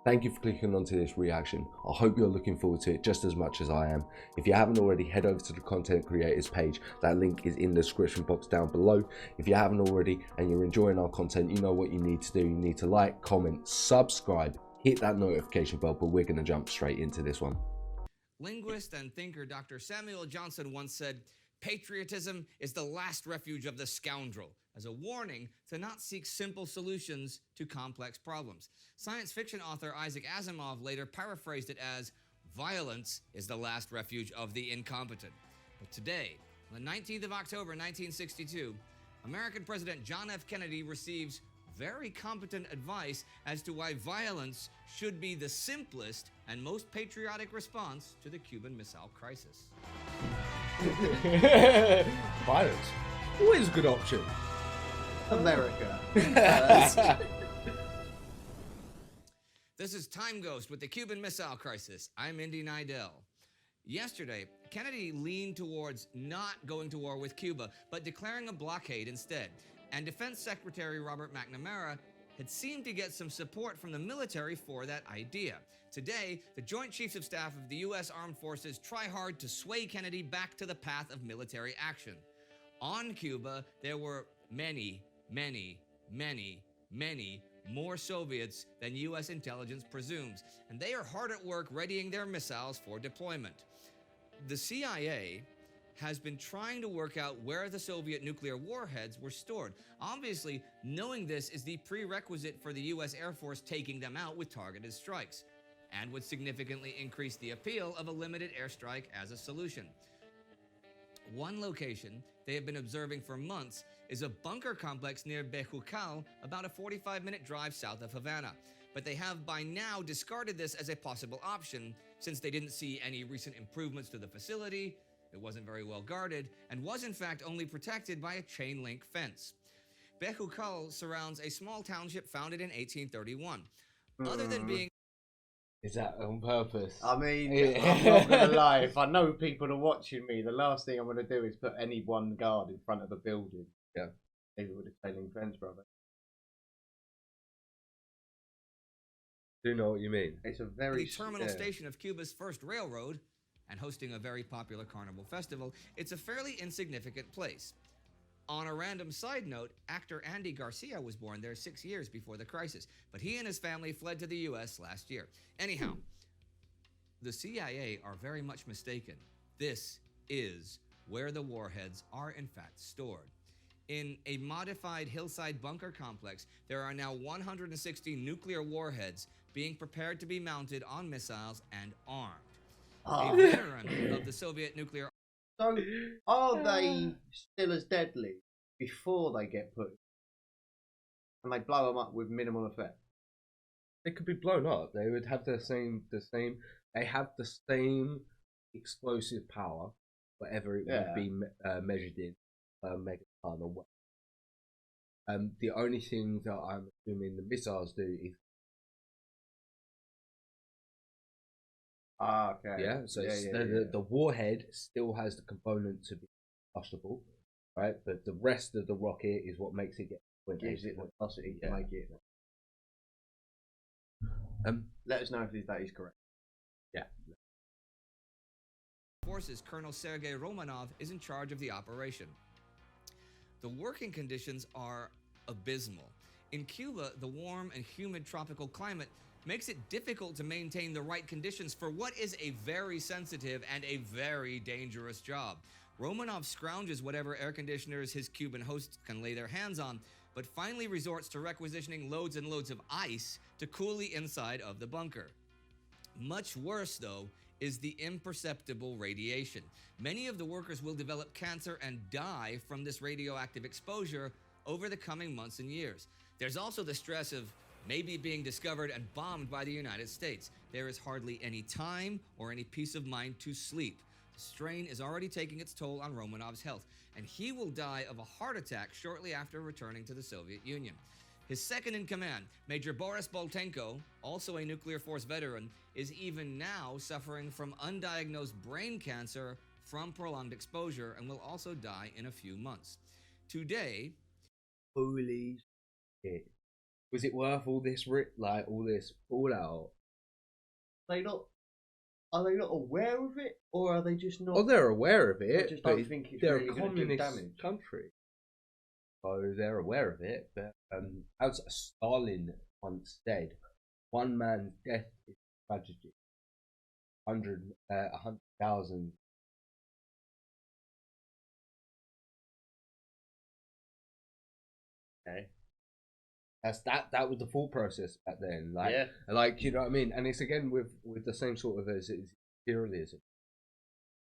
Thank you for clicking onto this reaction. I hope you're looking forward to it just as much as I am. If you haven't already, head over to the content creators page. That link is in the description box down below. If you haven't already and you're enjoying our content, you know what you need to do. You need to like, comment, subscribe, hit that notification bell, but we're going to jump straight into this one. Linguist and thinker Dr. Samuel Johnson once said, "Patriotism is the last refuge of the scoundrel," as a warning to not seek simple solutions to complex problems. Science fiction author Isaac Asimov later paraphrased it as, "Violence is the last refuge of the incompetent." But today, on the 19th of October 1962, American President John F. Kennedy receives very competent advice as to why violence should be the simplest and most patriotic response to the Cuban Missile Crisis. Violence, always a good option. America. This is TimeGhost with the Cuban Missile Crisis. I'm Indy Nidell. Yesterday, Kennedy leaned towards not going to war with Cuba, but declaring a blockade instead. And Defense Secretary Robert McNamara had seemed to get some support from the military for that idea. Today, the Joint Chiefs of Staff of the U.S. Armed Forces try hard to sway Kennedy back to the path of military action. On Cuba, there were many more Soviets than U.S. intelligence presumes, and they are hard at work readying their missiles for deployment. The CIA has been trying to work out where the Soviet nuclear warheads were stored. Obviously, knowing this is the prerequisite for the U.S. Air Force taking them out with targeted strikes, and would significantly increase the appeal of a limited airstrike as a solution. One location they have been observing for months is a bunker complex near Bejucal, about a 45-minute drive south of Havana. But they have by now discarded this as a possible option, since they didn't see any recent improvements to the facility, it wasn't very well guarded, and was in fact only protected by a chain-link fence. Bejucal surrounds a small township founded in 1831. Other than being... Is that on purpose? I mean, I'm not going to lie. If I know people are watching me, the last thing I'm going to do is put any one guard in front of the building. Yeah. Even with a chain-link fence, brother. Do you know what you mean? It's a very... the terminal station of Cuba's first railroad, and hosting a very popular carnival festival, it's a fairly insignificant place. On a random side note, actor Andy Garcia was born there 6 years before the crisis, but he and his family fled to the U.S. last year. Anyhow, the CIA are very much mistaken. This is where the warheads are in fact stored. In a modified hillside bunker complex, there are now 160 nuclear warheads being prepared to be mounted on missiles and armed. A veteran of the Soviet nuclear... So, are they still as deadly before they get put? And they blow them up with minimal effect? They could be blown up. They would have the same. They have the same explosive power, whatever it would be measured in megaton or what. The only thing that I'm assuming the missiles do is... Okay. Yeah, so the warhead still has the component to be combustible, right? But the rest of the rocket is what makes it get... Gives it the velocity to make it... Let us know if that is correct. Yeah. Forces Colonel Sergei Romanov is in charge of the operation. The working conditions are abysmal. In Cuba, the warm and humid tropical climate makes it difficult to maintain the right conditions for what is a very sensitive and a very dangerous job. Romanov scrounges whatever air conditioners his Cuban hosts can lay their hands on, but finally resorts to requisitioning loads and loads of ice to cool the inside of the bunker. Much worse, though, is the imperceptible radiation. Many of the workers will develop cancer and die from this radioactive exposure over the coming months and years. There's also the stress of maybe being discovered and bombed by the United States. There is hardly any time or any peace of mind to sleep. The strain is already taking its toll on Romanov's health, and he will die of a heart attack shortly after returning to the Soviet Union. His second in command, Major Boris Boltenko, also a nuclear force veteran, is even now suffering from undiagnosed brain cancer from prolonged exposure and will also die in a few months. Today... Holy shit. Was it worth all this all this fallout They not. Are they not aware of it, or are they just not? Oh, they're aware of They it, just but don't think it's they're really a going to do communist damage. country, so they're aware of it. But as Stalin once said, one man's death is a tragedy. 100,000. Okay. That was the thought process back then, like you know what I mean. And it's again with the same sort of as imperialism.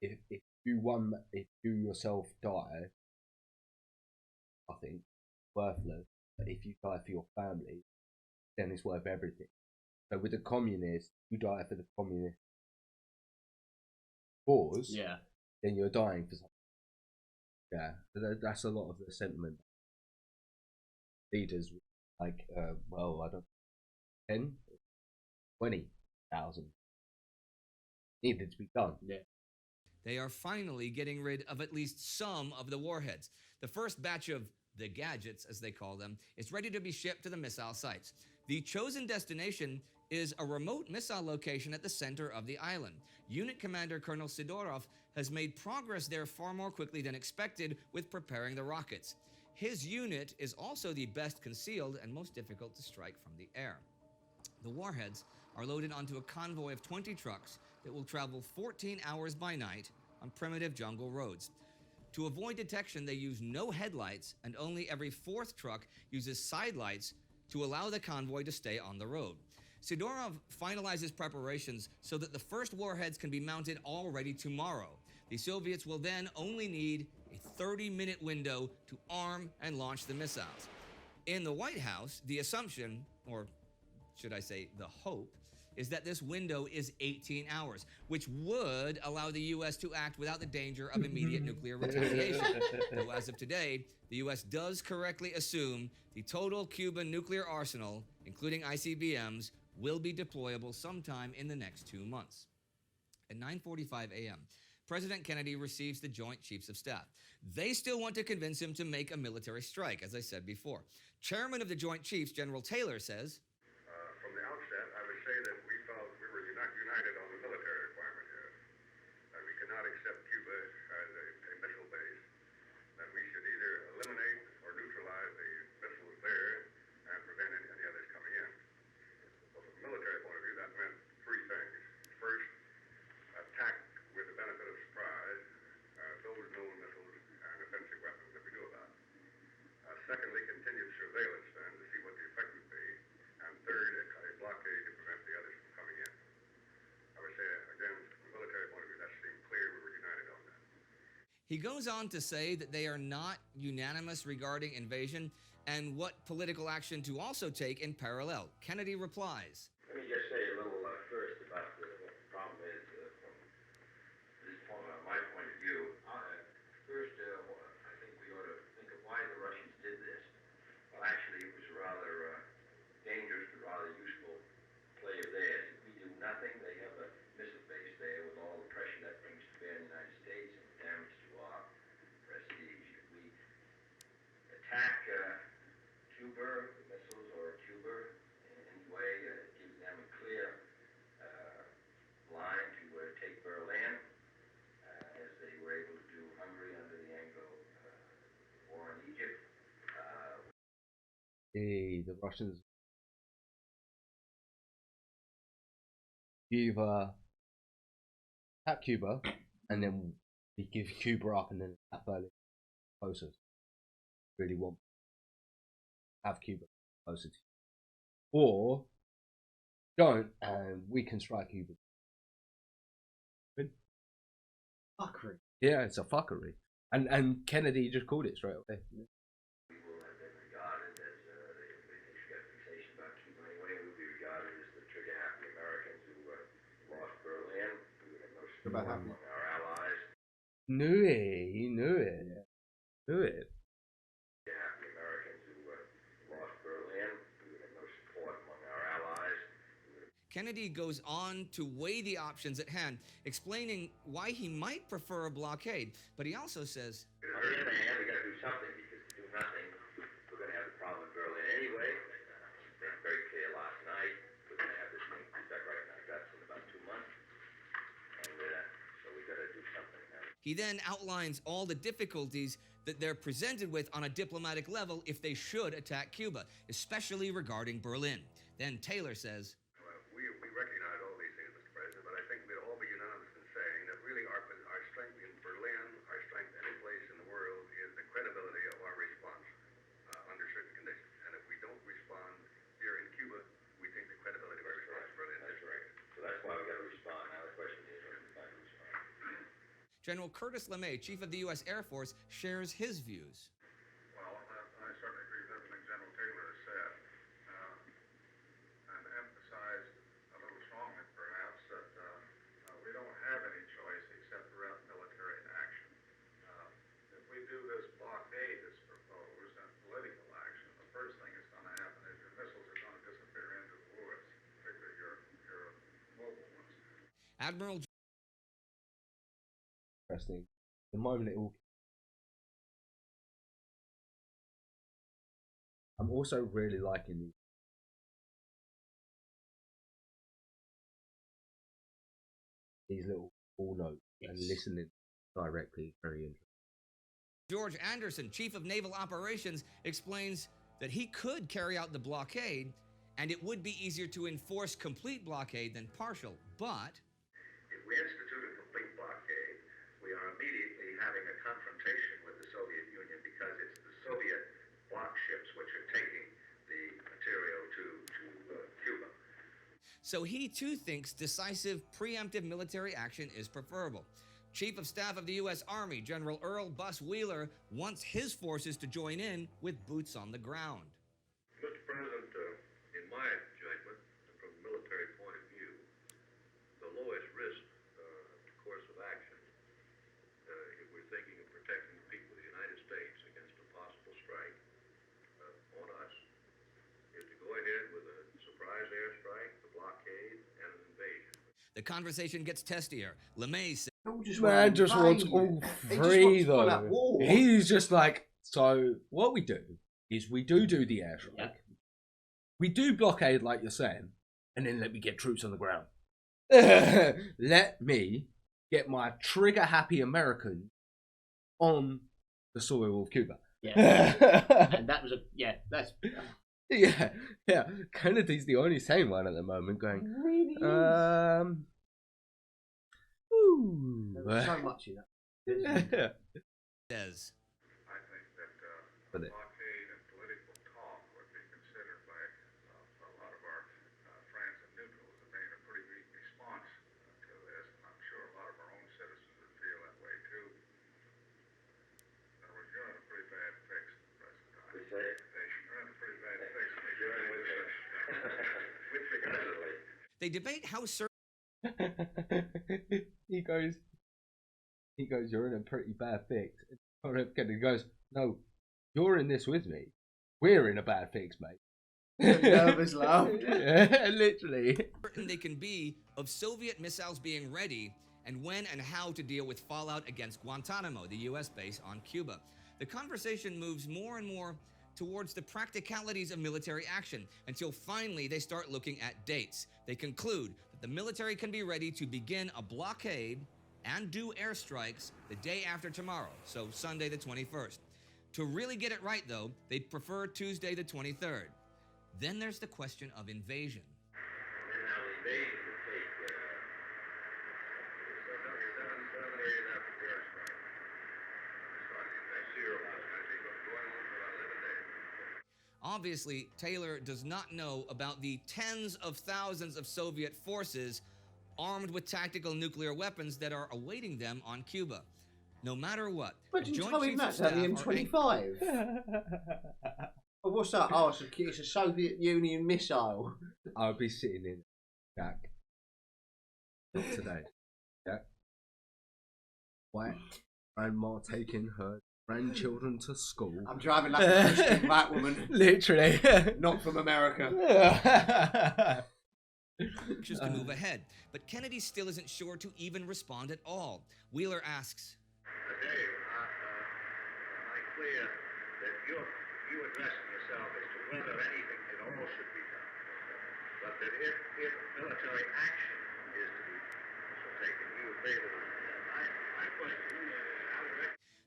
If you yourself die, I think worthless. But if you die for your family, then it's worth everything. So with the communists, you die for the communist cause. Yeah. Then you're dying for something. Yeah, that's a lot of the sentiment. Leaders like, well, I don't 10, 20,000 needed to be done. Yeah. They are finally getting rid of at least some of the warheads. The first batch of the gadgets, as they call them, is ready to be shipped to the missile sites. The chosen destination is a remote missile location at the center of the island. Unit Commander Colonel Sidorov has made progress there far more quickly than expected with preparing the rockets. His unit is also the best concealed and most difficult to strike from the air. The warheads are loaded onto a convoy of 20 trucks that will travel 14 hours by night on primitive jungle roads. To avoid detection, they use no headlights, and only every fourth truck uses side lights to allow the convoy to stay on the road. Sidorov finalizes preparations so that the first warheads can be mounted already tomorrow. The Soviets will then only need a 30-minute window to arm and launch the missiles. In the White House, the assumption, or should I say the hope, is that this window is 18 hours, which would allow the U.S. to act without the danger of immediate nuclear retaliation. Though as of today, the U.S. does correctly assume the total Cuban nuclear arsenal, including ICBMs, will be deployable sometime in the next 2 months. At 9:45 a.m., President Kennedy receives the Joint Chiefs of Staff. They still want to convince him to make a military strike, as I said before. Chairman of the Joint Chiefs, General Taylor, says, from the outset, I would say that we felt we were united on the military requirement here. That we could not accept Cuba as a missile base. That we should either eliminate or neutralize the missiles there and prevent any others coming in. So from a military point of view, that meant three things. First, attack with the benefit of surprise those known missiles and offensive weapons that we knew about. Secondly, continued surveillance then to see what the effect would be. And third, a blockade to prevent the others from coming in. I would say, again, from a military point of view, that seemed clear. We were united on that. He goes on to say that they are not unanimous regarding invasion and what political action to also take in parallel. Kennedy replies, Let me just say a little first about what the problem is from this point, my point of view. First, I think we ought to think of why the Russians did this. Well, actually, it was rather dangerous but rather useful play of theirs. If we do nothing, they have a missile base there with all the pressure that brings to bear in the United States and damage to our prestige. If we attack Cuba, the missiles or Cuba in any way, it gives them a clear line to take Berlin, as they were able to do Hungary under the Anglo war in Egypt. The Russians Cuba, attack Cuba, and then we give Cuba up and then attack Berlin closer. Really want to have Cuba closer to you. Or don't, and we can strike Cuba. Fuckery. Yeah, it's a fuckery. And Kennedy just called it straight away. People have been regarded as the fixation about Cuba anyway, would be regarded as the trigger happy Americans who lost Berlin. We would have no support among our allies. Knew it. He knew it. Knew it. Trigger happy Americans who lost Berlin. We would have no support among our allies. Kennedy goes on to weigh the options at hand, explaining why he might prefer a blockade, but he also says, On the other hand, we got to do something, because to do nothing, we're going to have the problem in Berlin anyway. It's been very clear last night. We're going to have this thing stuck right in our guts in about 2 He then outlines all the difficulties that they're presented with on a diplomatic level if they should attack Cuba, especially regarding Berlin. Then Taylor says, We recognize all these things, Mr. President, but I think we'd all be unanimous in saying that really our strength in Berlin, our strength any place in the world, is the credibility of our response under certain conditions. And if we don't respond here in Cuba, we think the credibility of our response in Berlin is right. So that's why we got to respond. Now the question is, are we going to respond? General Curtis LeMay, Chief of the U.S. Air Force, shares his views. Well, I certainly agree with everything General Taylor has said, and emphasize a little strongly, perhaps, that we don't have any choice except direct military action. If we do this blockade that's proposed and political action, the first thing that's going to happen is your missiles are going to disappear into the woods, particularly your mobile ones. Admiral Interesting. The moment it all. I'm also really liking these little all notes and listening directly is very interesting. George Anderson, Chief of Naval Operations, explains that he could carry out the blockade, and it would be easier to enforce complete blockade than partial, but If we institute a complete blockade, we are immediately having a confrontation with the Soviet Union because it's the Soviet block ships which are taking the material to Cuba. so he too thinks decisive preemptive military action is preferable. Chief of Staff of the U.S. Army, General Earl Bus Wheeler, wants his forces to join in with boots on the ground. Mr. President, in my judgment, from a military point of view, the lowest risk course of action, if we're thinking of protecting the people of the United States against a possible strike on us, is to go ahead with a surprise airstrike, the blockade, and an invasion. The conversation gets testier. LeMay says, Man just wants all three though. He's just like, so what we do is we do the airstrike. We do blockade like you're saying, and then let me get troops on the ground. Let me get my trigger happy American on the soil of Cuba. Yeah. And that was that's yeah. Kennedy's the only sane one at the moment going, there's so much in that. says, I think that But it- blockade and political talk would be considered by a lot of our friends and neutrals as being a pretty weak response to this, and I'm sure a lot of our own citizens would feel that way too. In other words, you're in a pretty bad fix at the present time. We say it. You're in a pretty bad fix. You're in with regard to the they debate how certain he goes, you're in a pretty bad fix. Kennedy goes, no, you're in this with me. We're in a bad fix, mate. Nervous laugh. Yeah, literally. they can be of Soviet missiles being ready and when and how to deal with fallout against Guantanamo, the U.S. base on Cuba. The conversation moves more and more towards the practicalities of military action until finally they start looking at dates. They conclude that the military can be ready to begin a blockade and do airstrikes the day after tomorrow, so Sunday the 21st. To really get it right, though, they'd prefer Tuesday the 23rd. Then there's the question of invasion. And now the invasion would take 7 or 8 after the airstrike. Next year, it's going to be going on for about 11 days. Obviously, Taylor does not know about the tens of thousands of Soviet forces armed with tactical nuclear weapons that are awaiting them on Cuba. No matter what, But the didn't Joint tell me Chiefs of that's Staff only are M25. Oh, what's that? Oh, it's a Soviet Union missile. I'll be sitting in, Jack. Not today. Jack. Why? Grandma taking her grandchildren to school. I'm driving like a Christian black woman. Literally. Not from America. just to move ahead. But Kennedy still isn't sure to even respond at all. Wheeler asks, Dave, am I clear that you addressing yourself as to whether anything at all should be done, but that if military action is to be taken, you agree with it? My question is,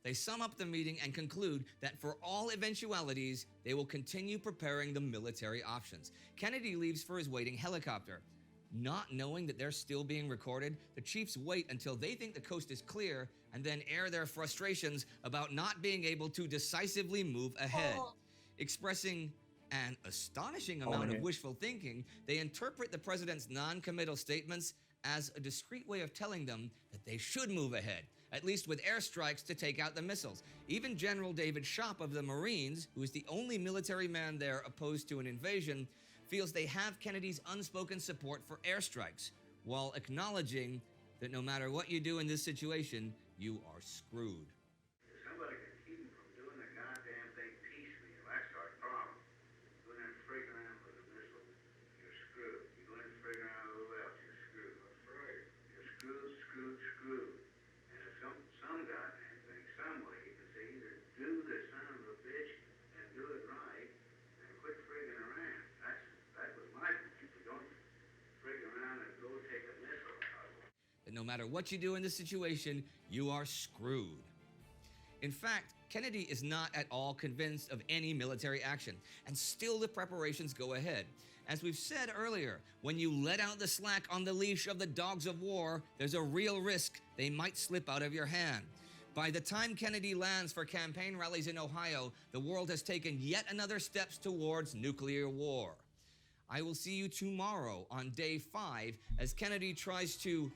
They sum up the meeting and conclude that for all eventualities, they will continue preparing the military options. Kennedy leaves for his waiting helicopter. Not knowing that they're still being recorded, the chiefs wait until they think the coast is clear and then air their frustrations about not being able to decisively move ahead. Expressing an astonishing amount of wishful thinking, they interpret the president's non-committal statements as a discreet way of telling them that they should move ahead, at least with airstrikes to take out the missiles. Even General David Schopp of the Marines, who is the only military man there opposed to an invasion, feels they have Kennedy's unspoken support for airstrikes, while acknowledging that no matter what you do in this situation, you are screwed. If somebody can keep them from doing the goddamn thing piecemeal, that's our problem. Go in and freak around with a missile, you're screwed. You go in and freak around with a little else, you're screwed. That's right. You're screwed. And if some goddamn thing, some way, you can say either do the son of a bitch and do it right, and quit freaking around. That was my principle. Don't freak around and go take a missile. That no matter what you do in this situation, you are screwed. In fact, Kennedy is not at all convinced of any military action, and still the preparations go ahead. As we've said earlier, when you let out the slack on the leash of the dogs of war, there's a real risk they might slip out of your hand. By the time Kennedy lands for campaign rallies in Ohio, the world has taken yet another steps towards nuclear war. I will see you tomorrow on day 5 as Kennedy tries to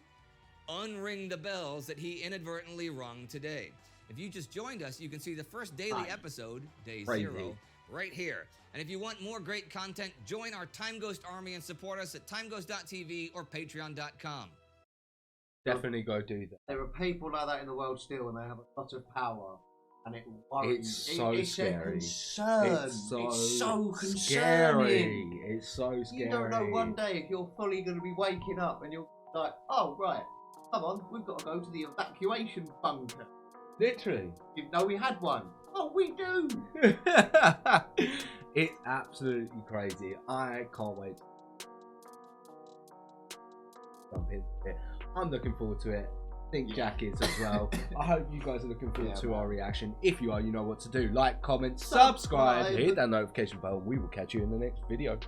unring the bells that he inadvertently rung today. If you just joined us, you can see the first daily episode, day 0, right here. And if you want more great content, join our TimeGhost army and support us at timeghost.tv or patreon.com. Definitely go do that. There are people like that in the world still, and they have a lot of power, and it worries. It's so it's scary. A concern. It's so concerning. Scary. It's so scary. You don't know one day if you're fully going to be waking up and you're like, oh, right, come on, we've got to go to the evacuation bunker. Literally. Didn't know we had one. Oh, we do. It's absolutely crazy. I can't wait. Jump into it. I'm looking forward to it. I think Jack is as well. I hope you guys are looking forward to our reaction. If you are, you know what to do. Like, comment, subscribe, hit that notification bell. We will catch you in the next video.